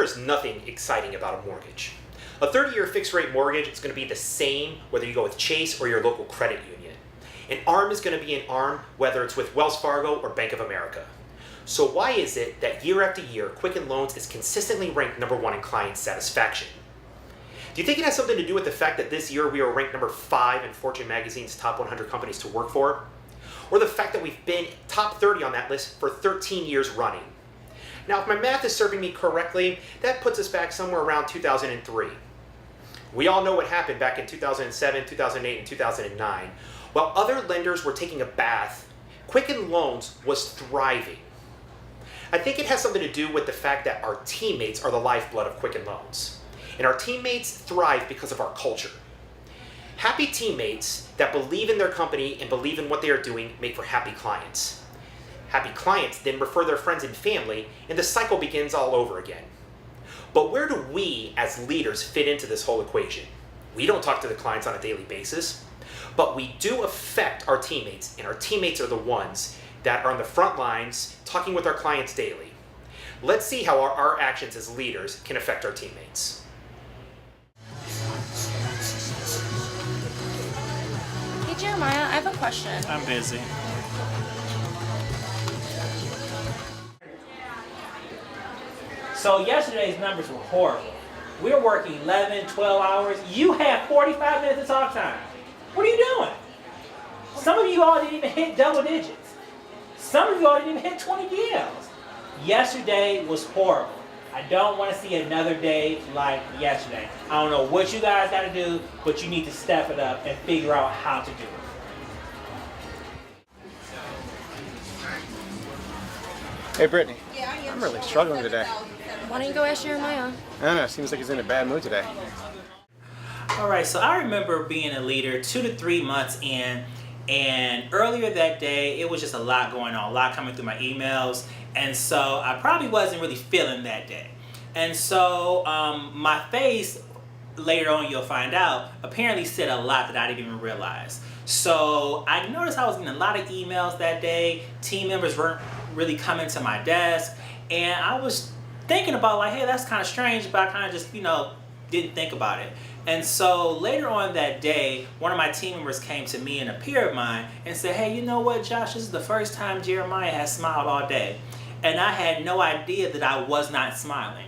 there's nothing exciting about a mortgage. A 30-year fixed-rate mortgage is going to be the same whether you go with Chase or your local credit union. An ARM is going to be an ARM whether it's with Wells Fargo or Bank of America. So why is it that year after year, Quicken Loans is consistently ranked number 1 in client satisfaction? Do you think it has something to do with the fact that this year we were ranked number 5 in Fortune Magazine's top 100 companies to work for? Or the fact that we've been top 30 on that list for 13 years running? Now, if my math is serving me correctly, that puts us back somewhere around 2003. We all know what happened back in 2007, 2008, and 2009. While other lenders were taking a bath, Quicken Loans was thriving. I think it has something to do with the fact that our teammates are the lifeblood of Quicken Loans. And our teammates thrive because of our culture. Happy teammates that believe in their company and believe in what they are doing make for happy clients. Happy clients then refer their friends and family, and the cycle begins all over again. But where do we as leaders fit into this whole equation? We don't talk to the clients on a daily basis, but we do affect our teammates, and our teammates are the ones that are on the front lines talking with our clients daily. Let's see how our actions as leaders can affect our teammates. Hey Jeremiah, I have a question. I'm busy. So yesterday's numbers were horrible. We were working 11, 12 hours. You had 45 minutes of talk time. What are you doing? Some of you all didn't even hit double digits. Some of you all didn't even hit 20 deals. Yesterday was horrible. I don't want to see another day like yesterday. I don't know what you guys got to do, but you need to step it up and figure out how to do it. Hey Brittany, I'm really struggling today. Why don't you go ask Jeremiah? I don't know, seems like he's in a bad mood today. Alright, so I remember being a leader 2 to 3 months in, and earlier that day it was just a lot going on, a lot coming through my emails, and so I probably wasn't really feeling that day. And so my face, later on you'll find out, apparently said a lot that I didn't even realize. So I noticed I was getting a lot of emails that day, team members weren't really coming to my desk, and I was thinking about like, hey, that's kind of strange, but I kind of just, didn't think about it. And so later on that day, one of my team members came to me and a peer of mine and said, hey, you know what, Josh, this is the first time Jeremiah has smiled all day. And I had no idea that I was not smiling.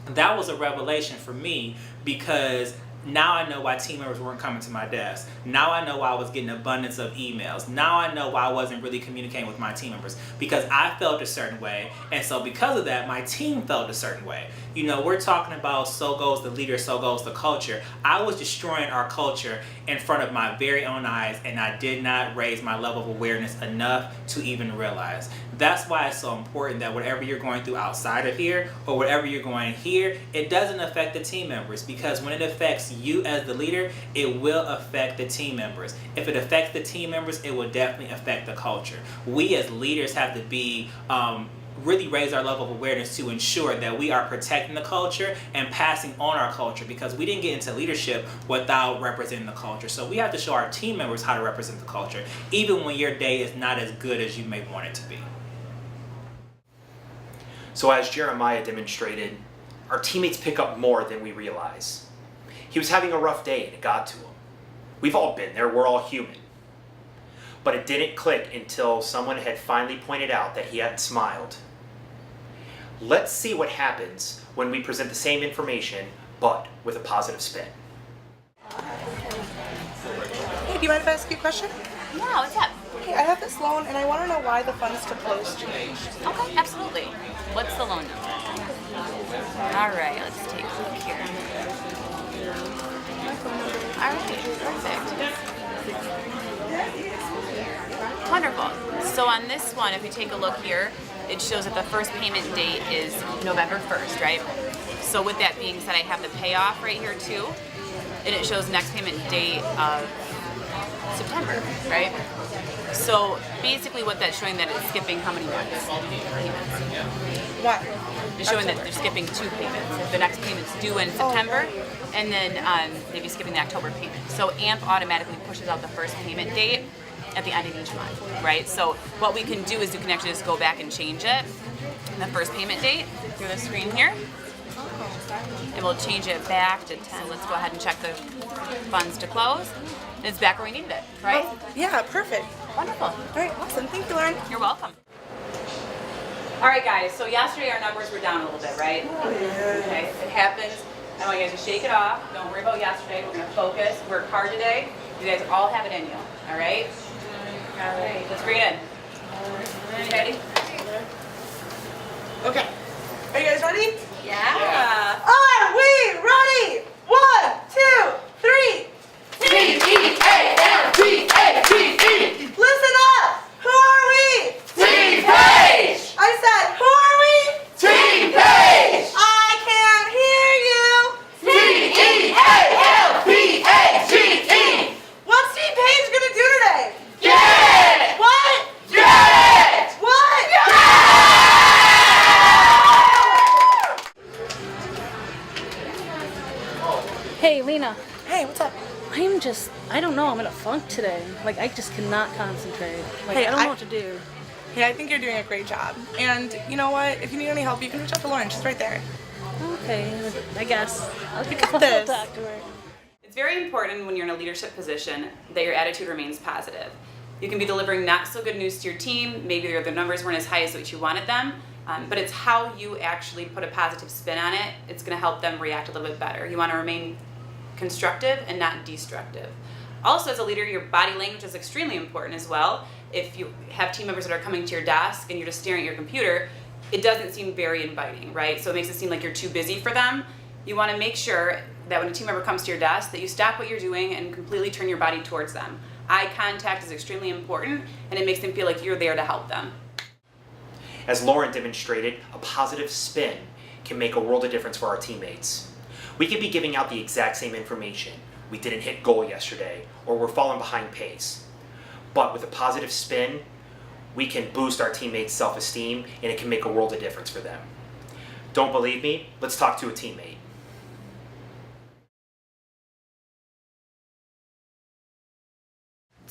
That was a revelation for me because now I know why team members weren't coming to my desk. Now I know why I was getting abundance of emails. Now I know why I wasn't really communicating with my team members because I felt a certain way. And so because of that, my team felt a certain way. We're talking about so goes the leader, so goes the culture. I was destroying our culture in front of my very own eyes, and I did not raise my level of awareness enough to even realize. That's why it's so important that whatever you're going through outside of here or whatever you're going here, it doesn't affect the team members, because when it affects you as the leader, it will affect the team members. If it affects the team members, it will definitely affect the culture. We as leaders have to be really raise our level of awareness to ensure that we are protecting the culture and passing on our culture, because we didn't get into leadership without representing the culture. So we have to show our team members how to represent the culture, even when your day is not as good as you may want it to be. So as Jeremiah demonstrated, our teammates pick up more than we realize. He was having a rough day and it got to him. We've all been there, we're all human. But it didn't click until someone had finally pointed out that he hadn't smiled. Let's see what happens when we present the same information, but with a positive spin. Hey, do you mind if I ask you a question? Yeah, what's up? Hey, I have this loan and I want to know why the funds to close changed. Okay, absolutely. What's the loan number? All right, let's take a look here. All right, perfect. Wonderful. So on this one, if you take a look here, it shows that the first payment date is November 1st, right? So with that being said, I have the payoff right here too, and it shows next payment date of September, right? So basically what that's showing, that it's skipping how many months? What? It's showing that they're skipping 2 payments. The next payment's due in September, and then they'd be skipping the October payment. So AMP automatically pushes out the first payment date at the end of each month, right? So what we can do is you can actually just go back and change it, the first payment date, through the screen here. And we'll change it back to 10. Let's go ahead and check the funds to close. It's back where we needed it, right? Yeah, perfect. Wonderful. All right, awesome. Thank you, Lauren. You're welcome. All right, guys, so yesterday our numbers were down a little bit, right? Okay, it happens. I want you guys to shake it off. Don't worry about yesterday. We're going to focus, work hard today. You guys all have it in you, all right? All right, let's bring it in. Ready? Okay. Are you guys ready? Yeah. Are we ready? 1, 2, 3. T-E-A-L-T-A-T-E. Listen up. Who are we? Team Page! I said, who are we? Team Page! I can't hear you. T-E-A-L-P-A-G-E! What's Team Page gonna do today? Get it! What? Get it! What? Hey, Lena. Hey, what's up? I don't know, I'm in a funk today. Like, I just cannot concentrate. Like, Hey, I don't know what to do. Hey, I think you're doing a great job. And you know what? If you need any help, you can reach out to Lauren. She's right there. Okay, I guess. I'll got this. talk to her. It's very important when you're in a leadership position that your attitude remains positive. You can be delivering not so good news to your team, maybe the numbers weren't as high as what you wanted them, but it's how you actually put a positive spin on it. It's going to help them react a little bit better. You want to remain constructive and not destructive. Also, as a leader, your body language is extremely important as well. If you have team members that are coming to your desk and you're just staring at your computer, it doesn't seem very inviting, right? So it makes it seem like you're too busy for them. You want to make sure that when a team member comes to your desk, that you stop what you're doing and completely turn your body towards them. Eye contact is extremely important, and it makes them feel like you're there to help them. As Lauren demonstrated, a positive spin can make a world of difference for our teammates. We could be giving out the exact same information. We didn't hit goal yesterday, or we're falling behind pace. But with a positive spin, we can boost our teammates' self-esteem, and it can make a world of difference for them. Don't believe me? Let's talk to a teammate.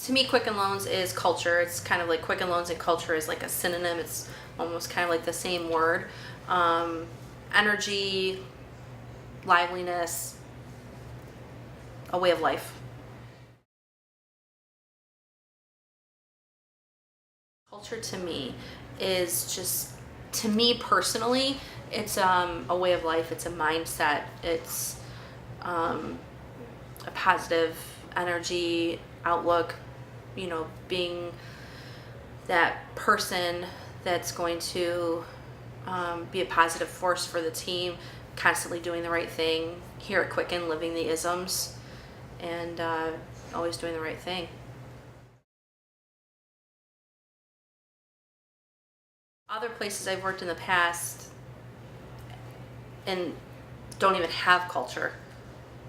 To me, Quicken Loans is culture. It's kind of like Quicken Loans and culture is like a synonym. It's almost kind of like the same word. Energy, liveliness, a way of life. Culture to me is just, to me personally, it's a way of life. It's a mindset. It's a positive energy outlook. You know, being that person that's going to be a positive force for the team, constantly doing the right thing. Here at Quicken, living the isms, and always doing the right thing. Other places I've worked in the past and don't even have culture.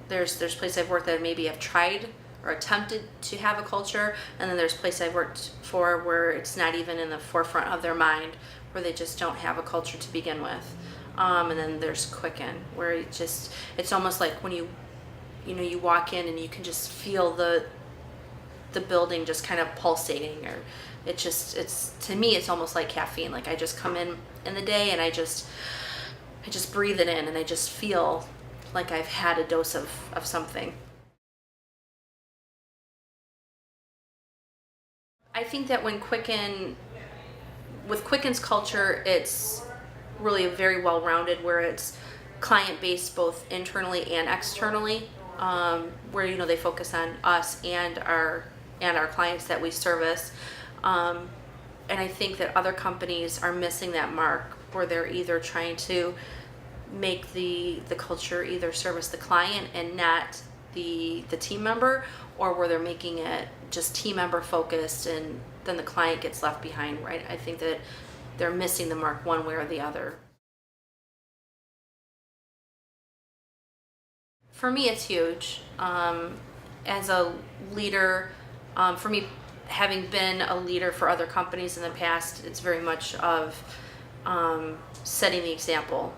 There's places I've worked that maybe have tried or attempted to have a culture, and then there's places I've worked for where it's not even in the forefront of their mind, where they just don't have a culture to begin with. And then there's Quicken, where it's almost like when you walk in and you can just feel the building just kind of pulsating, or it's to me it's almost like caffeine. Like I just come in the day and I just breathe it in, and I just feel like I've had a dose of something. I think that with Quicken's culture, it's really very well-rounded, where it's client-based both internally and externally, where they focus on us and our clients that we service. And I think that other companies are missing that mark, where they're either trying to make the culture either service the client and not the team member, or where they're making it just team member focused and then the client gets left behind, right? I think that they're missing the mark one way or the other. For me, it's huge. As a leader, for me, having been a leader for other companies in the past, it's very much of setting the example.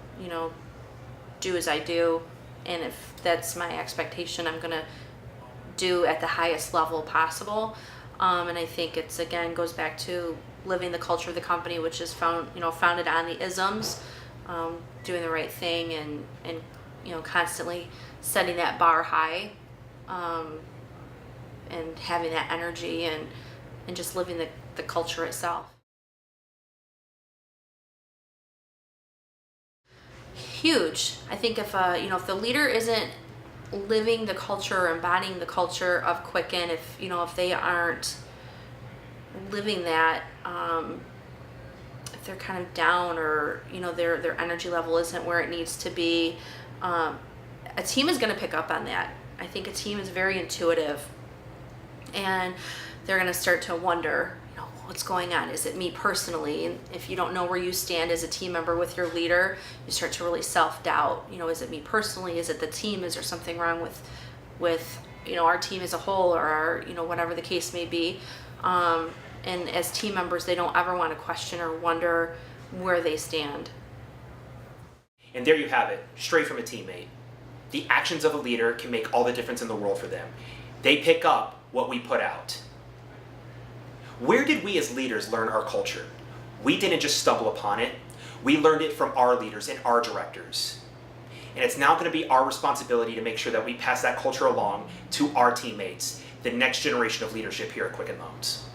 Do as I do, and if that's my expectation, I'm gonna do at the highest level possible. And I think it's, again, goes back to living the culture of the company, which is founded on the isms, doing the right thing and constantly setting that bar high, and having that energy and just living the culture itself. Huge. I think if if the leader isn't living the culture or embodying the culture of Quicken, if they aren't living that, if they're kind of down or their energy level isn't where it needs to be, a team is going to pick up on that. I think a team is very intuitive, and they're going to start to wonder, what's going on? Is it me personally? And if you don't know where you stand as a team member with your leader, you start to really self-doubt. Is it me personally? Is it the team? Is there something wrong with our team as a whole, or our whatever the case may be? And as team members, they don't ever want to question or wonder where they stand. And there you have it, straight from a teammate. The actions of a leader can make all the difference in the world for them. They pick up what we put out. Where did we as leaders learn our culture? We didn't just stumble upon it. We learned it from our leaders and our directors. And it's now going to be our responsibility to make sure that we pass that culture along to our teammates, the next generation of leadership here at Quicken Loans.